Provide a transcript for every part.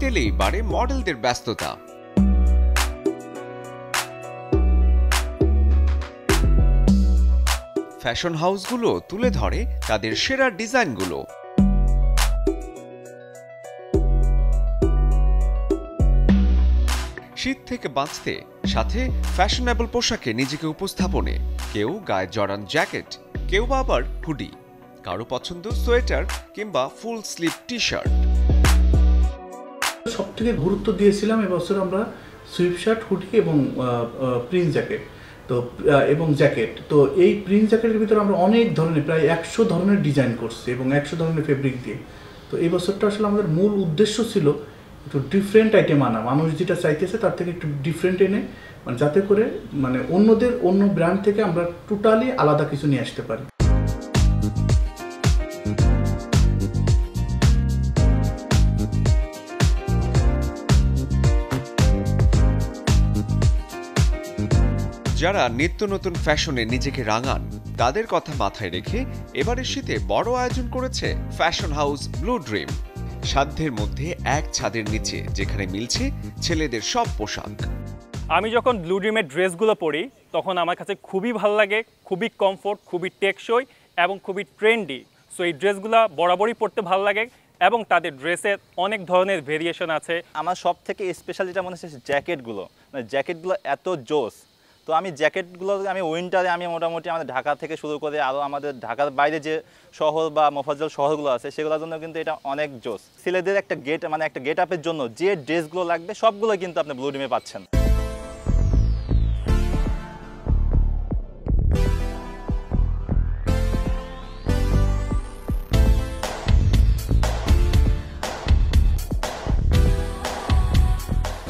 গেলেই বাড়ে মডেলদের ব্যস্ততা। ফ্যাশন হাউসগুলো তুলে ধরে তাদের সেরা ডিজাইনগুলো। শীত থেকে বাঁচতে সাথে ফ্যাশনেবল পোশাকে নিজেকে উপস্থাপনে কেউ গায়ে জড়ান জ্যাকেট, কেউ বা আবার হুডি, কারো পছন্দ সোয়েটার কিংবা ফুল স্লিভ টি শার্ট। সবথেকে গুরুত্ব দিয়েছিলাম এবছর আমরা সুইপ শার্ট, হুডি এবং প্রিন্স জ্যাকেট এবং জ্যাকেট। তো এই প্রিন্স জ্যাকেটের ভিতরে আমরা অনেক ধরনের প্রায় 100 ধরনের ডিজাইন করছি এবং 100 ধরনের ফেব্রিক দিয়ে। তো এই বছরটা আসলে আমাদের মূল উদ্দেশ্য ছিল একটু ডিফারেন্ট আইটেম আনা, মানুষ যেটা চাইতেছে তার থেকে একটু ডিফারেন্ট এনে, মানে যাতে করে মানে অন্য ব্র্যান্ড থেকে আমরা টোটালি আলাদা কিছু নিয়ে আসতে পারি। যারা নিত্য নতুন ফ্যাশনে নিজেকে রাঙান তাদের কথা মাথায় রেখে এবারের শীতে বড় আয়োজন করেছে ফ্যাশন হাউস ব্লু ড্রিম। সাধ্যের মধ্যে এক ছাদের নিচে যেখানে মিলছে ছেলেদের সব পোশাক। আমি যখন ব্লু ড্রিমের ড্রেসগুলো পরি তখন আমার কাছে খুবই ভালো লাগে, খুবই কমফোর্ট, খুবই টেকসই এবং খুবই ট্রেন্ডি। সো এই ড্রেসগুলো বরাবরই পরতে ভালো লাগে এবং তাদের ড্রেসের অনেক ধরনের ভেরিয়েশন আছে। আমার সব থেকে স্পেশাল যেটা মনে হচ্ছে জ্যাকেটগুলো, মানে জ্যাকেটগুলো এত জোস। তো আমি জ্যাকেটগুলো আমি উইন্টারে আমি মোটামুটি আমাদের ঢাকা থেকে শুরু করে আরও আমাদের ঢাকার বাইরে যে শহর বা মফস্বল শহরগুলো আছে সেগুলোর জন্য কিন্তু এটা অনেক জোস। ছেলেদের একটা গেট আপের জন্য যে ড্রেসগুলো লাগবে সবগুলো কিন্তু আপনি ব্লু ড্রিমে পাচ্ছেন।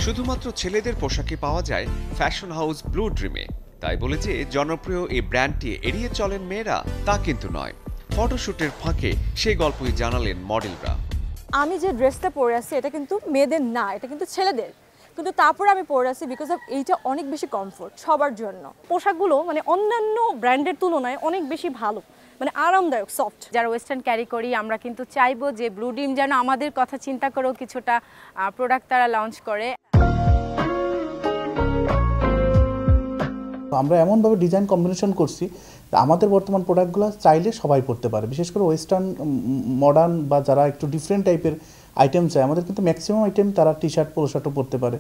শুধুমাত্র ছেলেদের পোশাকে পাওয়া যায় ফ্যাশন হাউস ব্লু ড্রিমে। তাই বলে যে জনপ্রিয় এই ব্র্যান্ডটি এড়িয়ে চলেন মেয়েরা তা কিন্তু নয়। ফটোশুটের ফাঁকে সেই গল্পই জানালেন মডেলরা। আমি যে ড্রেসটা পরে আছি এটা কিন্তু মেয়েদের না, এটা কিন্তু ছেলেদের, কিন্তু তারপরে আমি পরে আছি বিকজ অফ এইটা অনেক বেশি কমফোর্ট সবার জন্য। পোশাকগুলো মানে অন্যান্য ব্র্যান্ডের তুলনায় অনেক বেশি ভালো, মানে আরামদায়ক, সফট। যারা ওয়েস্টার্ন ক্যারি করি আমরা কিন্তু চাইবো যে ব্লু ড্রিম যেন আমাদের কথা চিন্তা করেও কিছুটা প্রোডাক্ট তারা লঞ্চ করে। আমরা এমনভাবে ডিজাইন কম্বিনেশন করছি আমাদের বর্তমান প্রোডাক্টগুলো চাইলে সবাই পড়তে পারে, বিশেষ করে ওয়েস্টার্ন, মডার্ন বা যারা একটু ডিফারেন্ট টাইপের আইটেম চায় আমাদের কিন্তু ম্যাক্সিমাম আইটেম তারা টি শার্ট, পোলো শার্টও পরতে পারে।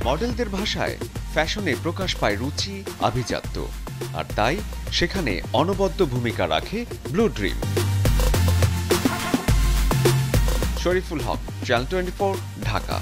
মডেলদের ভাষায় ফ্যাশনে প্রকাশ পায় রুচি, আভিজাত্য, আর তাই সেখানে অনবদ্য ভূমিকা রাখে ব্লু ড্রিম। শরীফুল হক, চ্যানেল 24, ঢাকা।